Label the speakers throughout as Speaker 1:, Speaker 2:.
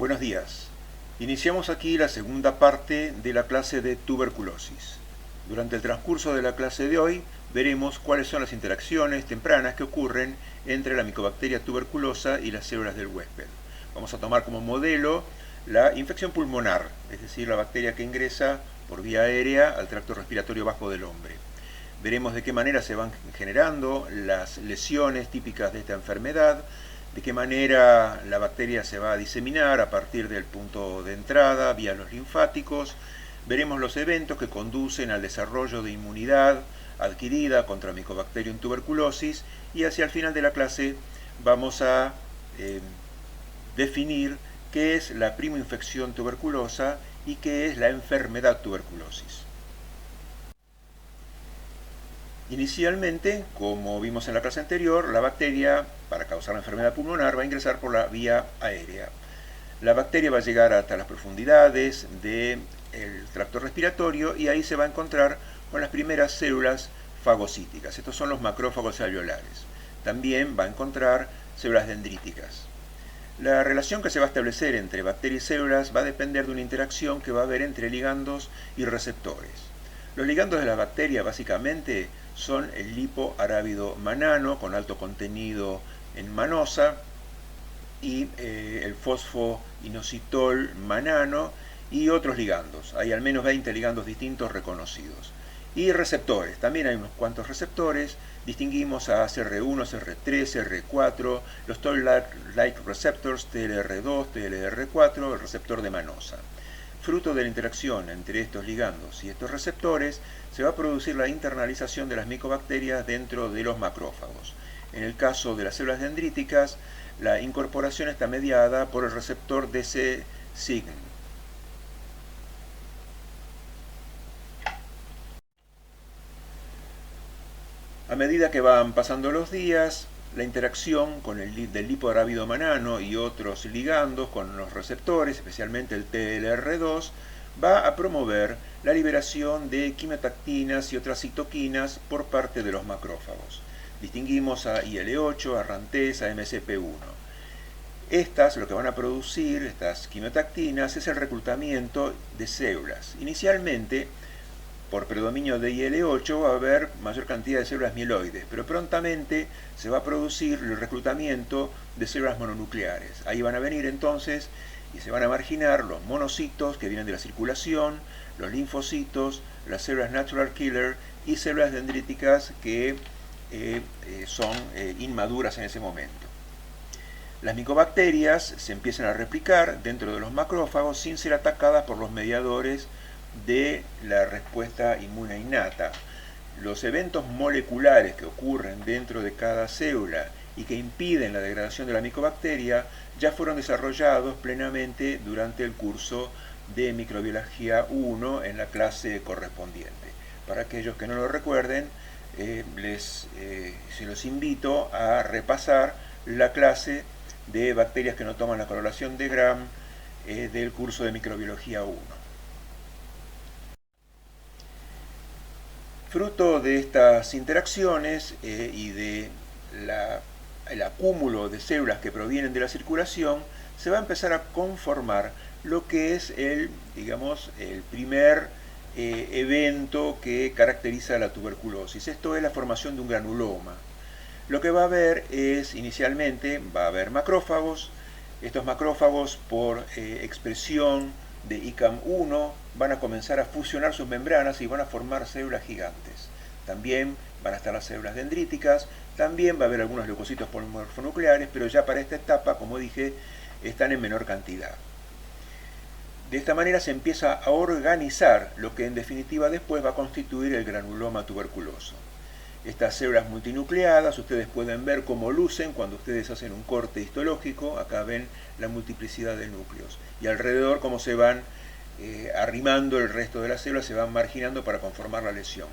Speaker 1: Buenos días. Iniciamos aquí la segunda parte de la clase de tuberculosis. Durante el transcurso de la clase de hoy veremos cuáles son las interacciones tempranas que ocurren entre la micobacteria tuberculosa y las células del huésped. Vamos a tomar como modelo la infección pulmonar, es decir, la bacteria que ingresa por vía aérea al tracto respiratorio bajo del hombre. Veremos de qué manera se van generando las lesiones típicas de esta enfermedad, de qué manera la bacteria se va a diseminar a partir del punto de entrada vía los linfáticos. Veremos los eventos que conducen al desarrollo de inmunidad adquirida contra Mycobacterium tuberculosis y hacia el final de la clase vamos a definir qué es la primoinfección tuberculosa y qué es la enfermedad tuberculosis. Inicialmente, como vimos en la clase anterior, la bacteria, para causar la enfermedad pulmonar, va a ingresar por la vía aérea. La bacteria va a llegar hasta las profundidades del tracto respiratorio y ahí se va a encontrar con las primeras células fagocíticas. Estos son los macrófagos alveolares. También va a encontrar células dendríticas. La relación que se va a establecer entre bacteria y células va a depender de una interacción que va a haber entre ligandos y receptores. Los ligandos de la bacteria básicamente son el lipoarábido manano con alto contenido en manosa y el fosfoinositol manano y otros ligandos. Hay al menos 20 ligandos distintos reconocidos. Y receptores, también hay unos cuantos receptores. Distinguimos a CR1, CR3, CR4, los Toll-like receptors, TLR2, TLR4, el receptor de manosa. Fruto de la interacción entre estos ligandos y estos receptores, se va a producir la internalización de las micobacterias dentro de los macrófagos. En el caso de las células dendríticas, la incorporación está mediada por el receptor DC-Sign. A medida que van pasando los días, la interacción con del lipoarábido manano y otros ligandos con los receptores, especialmente el TLR2, va a promover la liberación de quimiotactinas y otras citoquinas por parte de los macrófagos. Distinguimos a IL-8, a RANTES, a MCP1. Estas, lo que van a producir, estas quimiotactinas, es el reclutamiento de células. Inicialmente, por predominio de IL-8 va a haber mayor cantidad de células mieloides, pero prontamente se va a producir el reclutamiento de células mononucleares. Ahí van a venir entonces y se van a marginar los monocitos que vienen de la circulación, los linfocitos, las células natural killer y células dendríticas que son inmaduras en ese momento. Las micobacterias se empiezan a replicar dentro de los macrófagos sin ser atacadas por los mediadores de la respuesta inmune innata. Los eventos moleculares que ocurren dentro de cada célula y que impiden la degradación de la micobacteria ya fueron desarrollados plenamente durante el curso de microbiología 1 en la clase correspondiente. Para aquellos que no lo recuerden, se los invito a repasar la clase de bacterias que no toman la correlación de Gram del curso de microbiología 1. Fruto de estas interacciones y de el acúmulo de células que provienen de la circulación, se va a empezar a conformar lo que es el primer evento que caracteriza la tuberculosis. Esto es la formación de un granuloma. Lo que va a haber es, inicialmente, va a haber macrófagos. Estos macrófagos, por expresión de ICAM1, van a comenzar a fusionar sus membranas y van a formar células gigantes. También van a estar las células dendríticas, también va a haber algunos leucocitos polimorfonucleares, pero ya para esta etapa, como dije, están en menor cantidad. De esta manera se empieza a organizar lo que en definitiva después va a constituir el granuloma tuberculoso. Estas células multinucleadas, ustedes pueden ver cómo lucen cuando ustedes hacen un corte histológico. Acá ven la multiplicidad de núcleos. Y alrededor cómo se van arrimando el resto de las células, se van marginando para conformar la lesión.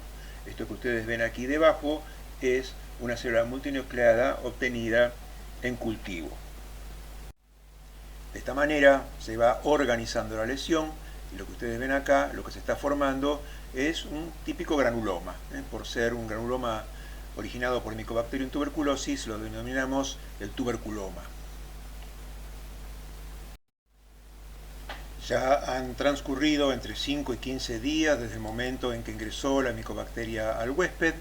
Speaker 1: Esto que ustedes ven aquí debajo es una célula multinucleada obtenida en cultivo. De esta manera se va organizando la lesión y lo que ustedes ven acá, lo que se está formando es un típico granuloma. Por ser un granuloma originado por Mycobacterium tuberculosis, lo denominamos el tuberculoma. Ya han transcurrido entre 5 y 15 días desde el momento en que ingresó la micobacteria al huésped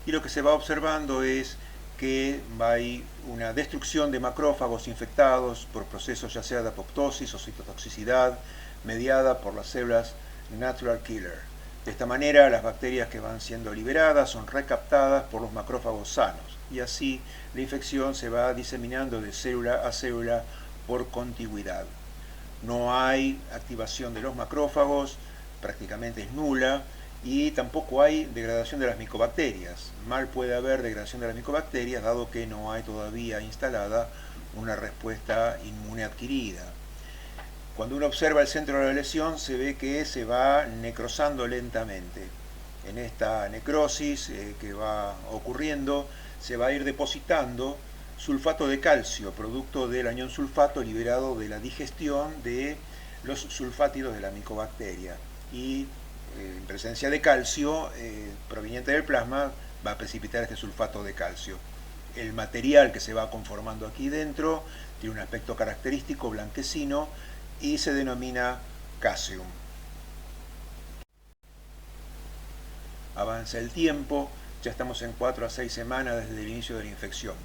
Speaker 1: y lo que se va observando es que hay una destrucción de macrófagos infectados por procesos ya sea de apoptosis o citotoxicidad mediada por las células natural killer. De esta manera las bacterias que van siendo liberadas son recaptadas por los macrófagos sanos y así la infección se va diseminando de célula a célula por contigüidad. No hay activación de los macrófagos, prácticamente es nula, y tampoco hay degradación de las micobacterias. Mal puede haber degradación de las micobacterias, dado que no hay todavía instalada una respuesta inmune adquirida. Cuando uno observa el centro de la lesión, se ve que se va necrosando lentamente. En esta necrosis que va ocurriendo, se va a ir depositando sulfato de calcio, producto del anión sulfato liberado de la digestión de los sulfátidos de la micobacteria. Y en presencia de calcio proveniente del plasma va a precipitar este sulfato de calcio. El material que se va conformando aquí dentro tiene un aspecto característico blanquecino y se denomina casium. Avanza el tiempo, ya estamos en 4 a 6 semanas desde el inicio de la infección.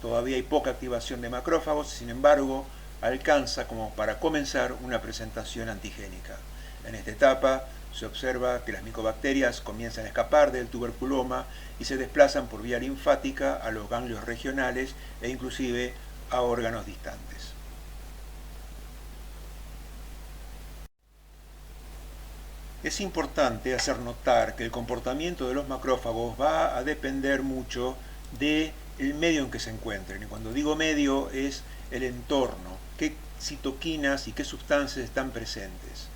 Speaker 1: Todavía hay poca activación de macrófagos, sin embargo, alcanza como para comenzar una presentación antigénica. En esta etapa se observa que las micobacterias comienzan a escapar del tuberculoma y se desplazan por vía linfática a los ganglios regionales e inclusive a órganos distantes. Es importante hacer notar que el comportamiento de los macrófagos va a depender mucho del medio en que se encuentren. Y cuando digo medio es el entorno, qué citoquinas y qué sustancias están presentes.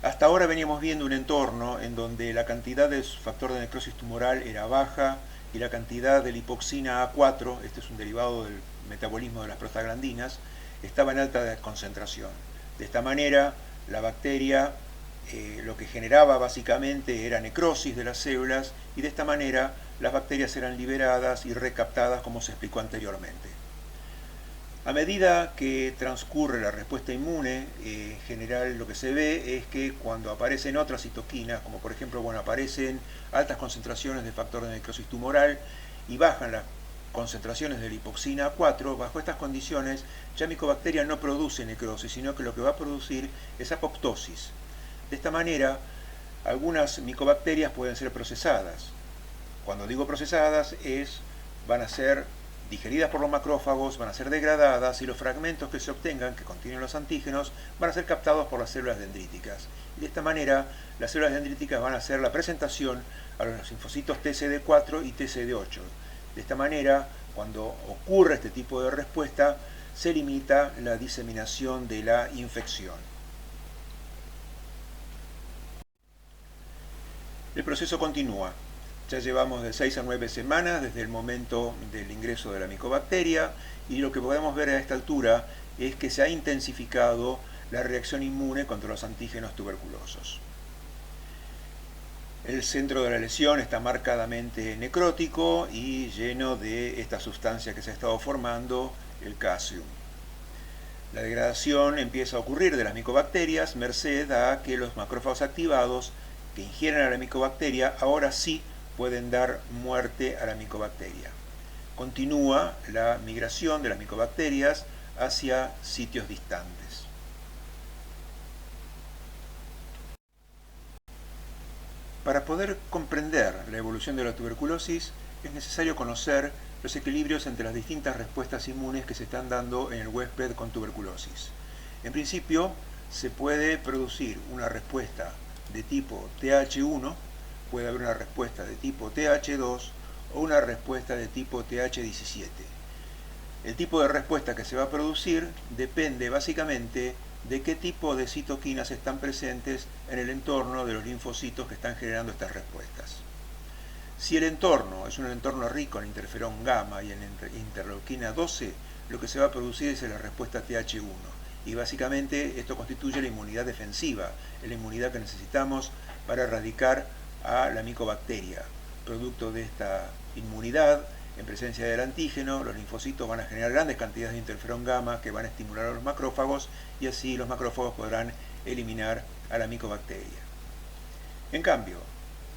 Speaker 1: Hasta ahora veníamos viendo un entorno en donde la cantidad de factor de necrosis tumoral era baja y la cantidad de lipoxina A4, este es un derivado del metabolismo de las prostaglandinas, estaba en alta concentración. De esta manera, la bacteria lo que generaba básicamente era necrosis de las células y de esta manera las bacterias eran liberadas y recaptadas como se explicó anteriormente. A medida que transcurre la respuesta inmune, en general lo que se ve es que cuando aparecen otras citoquinas, como por ejemplo aparecen altas concentraciones de factor de necrosis tumoral y bajan las concentraciones de lipoxina A4, bajo estas condiciones ya micobacteria no produce necrosis, sino que lo que va a producir es apoptosis. De esta manera, algunas micobacterias pueden ser procesadas. Cuando digo procesadas, van a ser digeridas por los macrófagos, van a ser degradadas y los fragmentos que se obtengan, que contienen los antígenos, van a ser captados por las células dendríticas. Y de esta manera, las células dendríticas van a hacer la presentación a los linfocitos TCD4 y TCD8. De esta manera, cuando ocurre este tipo de respuesta, se limita la diseminación de la infección. El proceso continúa. Ya llevamos de 6 a 9 semanas desde el momento del ingreso de la micobacteria y lo que podemos ver a esta altura es que se ha intensificado la reacción inmune contra los antígenos tuberculosos. El centro de la lesión está marcadamente necrótico y lleno de esta sustancia que se ha estado formando, el casium. La degradación empieza a ocurrir de las micobacterias merced a que los macrófagos activados que ingieren a la micobacteria ahora sí pueden dar muerte a la micobacteria. Continúa la migración de las micobacterias hacia sitios distantes. Para poder comprender la evolución de la tuberculosis es necesario conocer los equilibrios entre las distintas respuestas inmunes que se están dando en el huésped con tuberculosis. En principio, se puede producir una respuesta de tipo TH1, puede haber una respuesta de tipo TH2 o una respuesta de tipo TH17. El tipo de respuesta que se va a producir depende básicamente de qué tipo de citoquinas están presentes en el entorno de los linfocitos que están generando estas respuestas. Si el entorno es un entorno rico en interferón gamma y en interleuquina 12, lo que se va a producir es la respuesta TH1. Y básicamente esto constituye la inmunidad defensiva, la inmunidad que necesitamos para erradicar a la micobacteria. Producto de esta inmunidad, En presencia del antígeno, los linfocitos van a generar grandes cantidades de interferón gamma que van a estimular a los macrófagos y así los macrófagos podrán eliminar a la micobacteria. En cambio,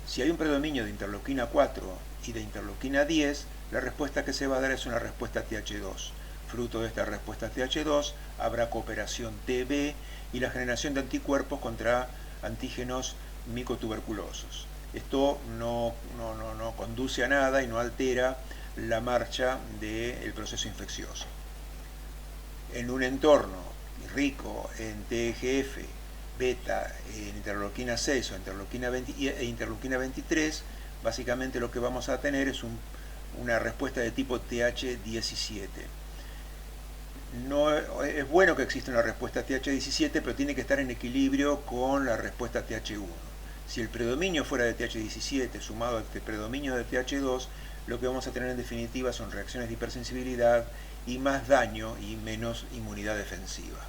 Speaker 1: si hay un predominio de interleuquina 4 y de interleuquina 10, la respuesta que se va a dar es una respuesta Th2. Fruto de esta respuesta Th2 habrá cooperación Tb y la generación de anticuerpos contra antígenos micotuberculosos. Esto no conduce a nada y no altera la marcha del proceso infeccioso. En un entorno rico en TGF, beta, en interleuquina 6 o interleuquina 23, básicamente lo que vamos a tener es una respuesta de tipo Th17. No, es bueno que exista una respuesta Th17, pero tiene que estar en equilibrio con la respuesta Th1. Si el predominio fuera de Th17 sumado a este predominio de Th2, lo que vamos a tener en definitiva son reacciones de hipersensibilidad y más daño y menos inmunidad defensiva.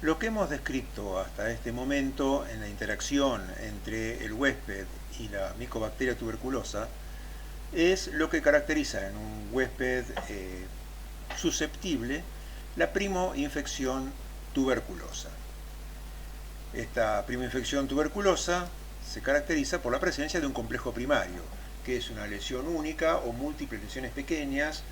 Speaker 1: Lo que hemos descrito hasta este momento en la interacción entre el huésped y la micobacteria tuberculosa es lo que caracteriza en un huésped susceptible la primoinfección tuberculosa. Esta primoinfección tuberculosa se caracteriza por la presencia de un complejo primario, que es una lesión única o múltiples lesiones pequeñas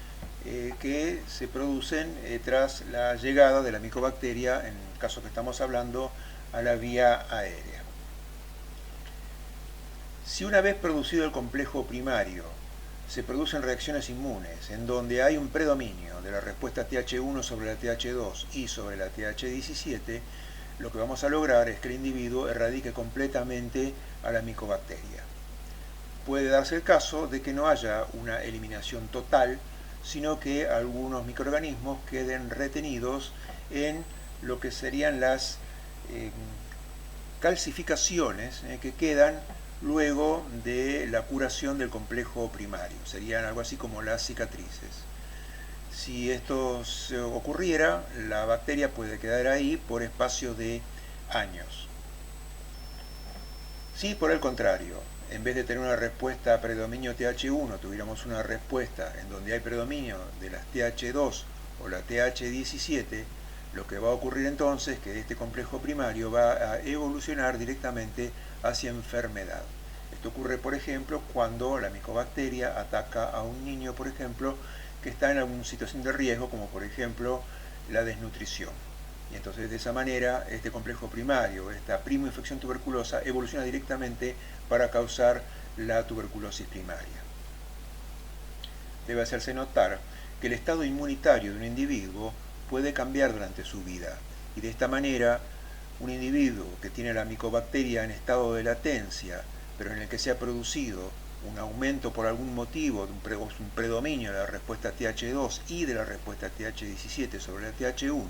Speaker 1: que se producen tras la llegada de la micobacteria, en el caso que estamos hablando, a la vía aérea. Si una vez producido el complejo primario se producen reacciones inmunes en donde hay un predominio de la respuesta Th1 sobre la Th2 y sobre la Th17, lo que vamos a lograr es que el individuo erradique completamente a la micobacteria. Puede darse el caso de que no haya una eliminación total, sino que algunos microorganismos queden retenidos en lo que serían las calcificaciones que quedan luego de la curación del complejo primario. Serían algo así como las cicatrices. Si esto ocurriera, la bacteria puede quedar ahí por espacio de años. Si por el contrario, en vez de tener una respuesta a predominio Th1, tuviéramos una respuesta en donde hay predominio de las Th2 o la Th17, lo que va a ocurrir entonces es que este complejo primario va a evolucionar directamente hacia enfermedad. Esto ocurre, por ejemplo, cuando la micobacteria ataca a un niño, por ejemplo, que está en alguna situación de riesgo, como por ejemplo la desnutrición. Y entonces de esa manera este complejo primario, esta primoinfección tuberculosa, evoluciona directamente para causar la tuberculosis primaria. Debe hacerse notar que el estado inmunitario de un individuo puede cambiar durante su vida, y de esta manera un individuo que tiene la micobacteria en estado de latencia, pero en el que se ha producido un aumento por algún motivo, un predominio de la respuesta Th2 y de la respuesta Th17 sobre la Th1,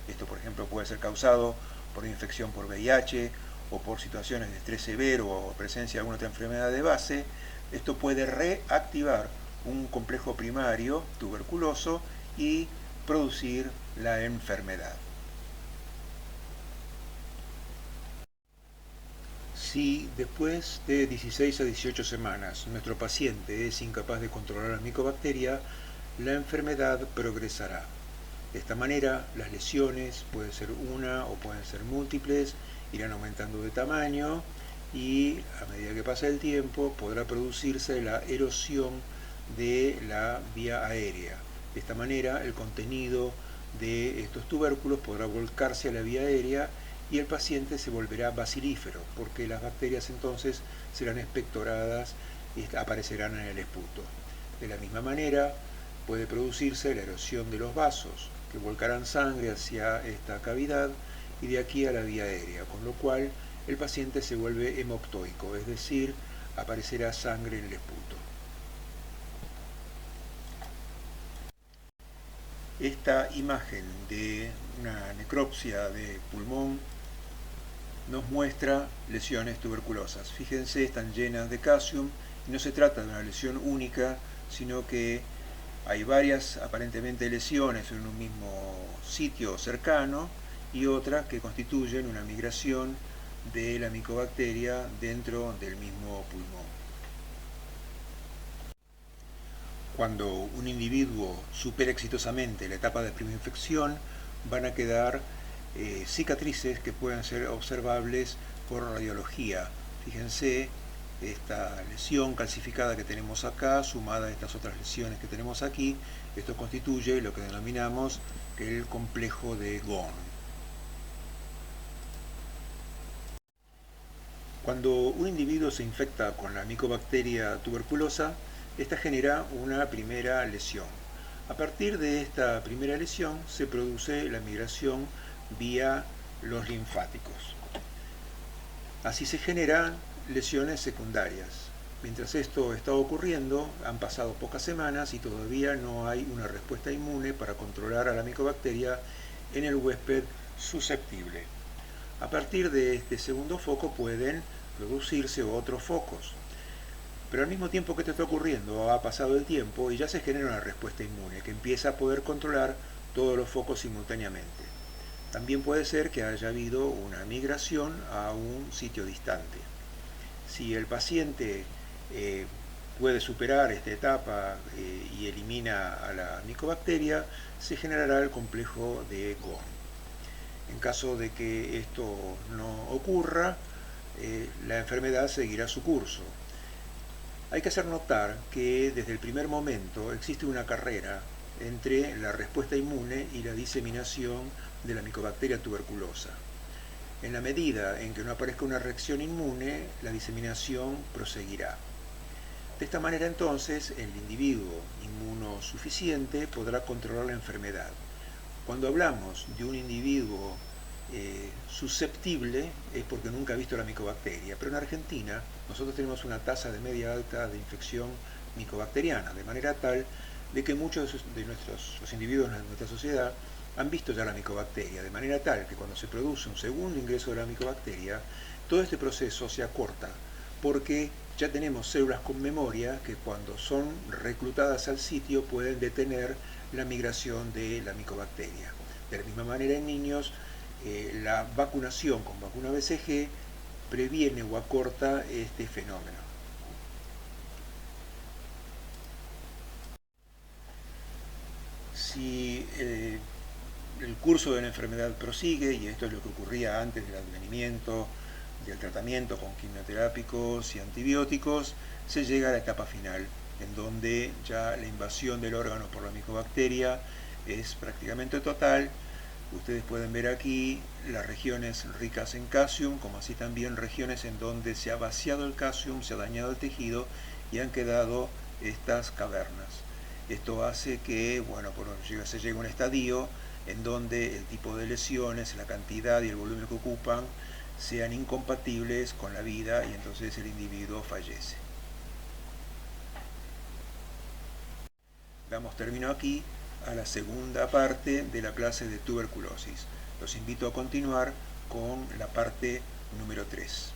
Speaker 1: esto por ejemplo puede ser causado por infección por VIH o por situaciones de estrés severo o presencia de alguna otra enfermedad de base, esto puede reactivar un complejo primario tuberculoso y producir la enfermedad. Si después de 16 a 18 semanas nuestro paciente es incapaz de controlar la micobacteria, la enfermedad progresará. De esta manera, las lesiones, pueden ser una o pueden ser múltiples, irán aumentando de tamaño y a medida que pasa el tiempo podrá producirse la erosión de la vía aérea. De esta manera, el contenido de estos tubérculos podrá volcarse a la vía aérea y el paciente se volverá bacilífero, porque las bacterias entonces serán expectoradas y aparecerán en el esputo. De la misma manera, puede producirse la erosión de los vasos, que volcarán sangre hacia esta cavidad y de aquí a la vía aérea, con lo cual el paciente se vuelve hemoptoico, es decir, aparecerá sangre en el esputo. Esta imagen de una necropsia de pulmón nos muestra lesiones tuberculosas. Fíjense, están llenas de calcium y no se trata de una lesión única, sino que hay varias aparentemente lesiones en un mismo sitio cercano y otras que constituyen una migración de la micobacteria dentro del mismo pulmón. Cuando un individuo supera exitosamente la etapa de primera infección, van a quedar cicatrices que pueden ser observables por radiología. Fíjense esta lesión calcificada que tenemos acá, sumada a estas otras lesiones que tenemos aquí. Esto constituye lo que denominamos el complejo de Ghon. Cuando un individuo se infecta con la micobacteria tuberculosa, esta genera una primera lesión. A partir de esta primera lesión se produce la migración vía los linfáticos. Así se generan lesiones secundarias. Mientras esto está ocurriendo, han pasado pocas semanas y todavía no hay una respuesta inmune para controlar a la micobacteria en el huésped susceptible. A partir de este segundo foco pueden producirse otros focos. Pero al mismo tiempo que esto está ocurriendo, ha pasado el tiempo y ya se genera una respuesta inmune que empieza a poder controlar todos los focos simultáneamente. También puede ser que haya habido una migración a un sitio distante. Si el paciente puede superar esta etapa y elimina a la micobacteria, se generará el complejo de Ghon. En caso de que esto no ocurra, la enfermedad seguirá su curso. Hay que hacer notar que desde el primer momento existe una carrera entre la respuesta inmune y la diseminación de la micobacteria tuberculosa. En la medida en que no aparezca una reacción inmune, la diseminación proseguirá. De esta manera entonces el individuo inmunosuficiente podrá controlar la enfermedad. Cuando hablamos de un individuo susceptible es porque nunca ha visto la micobacteria, pero en Argentina nosotros tenemos una tasa de media alta de infección micobacteriana, de manera tal de que muchos de los individuos de nuestra sociedad han visto ya la micobacteria, de manera tal que cuando se produce un segundo ingreso de la micobacteria, todo este proceso se acorta, porque ya tenemos células con memoria que cuando son reclutadas al sitio pueden detener la migración de la micobacteria. De la misma manera en niños, la vacunación con vacuna BCG previene o acorta este fenómeno. Si el curso de la enfermedad prosigue, y esto es lo que ocurría antes del advenimiento del tratamiento con quimioterápicos y antibióticos, se llega a la etapa final, en donde ya la invasión del órgano por la micobacteria es prácticamente total. Ustedes pueden ver aquí las regiones ricas en calcium, como así también regiones en donde se ha vaciado el calcium, se ha dañado el tejido y han quedado estas cavernas. Esto hace que, bueno, se llegue a un estadio en donde el tipo de lesiones, la cantidad y el volumen que ocupan sean incompatibles con la vida y entonces el individuo fallece. Damos término aquí a la segunda parte de la clase de tuberculosis. Los invito a continuar con la parte número 3.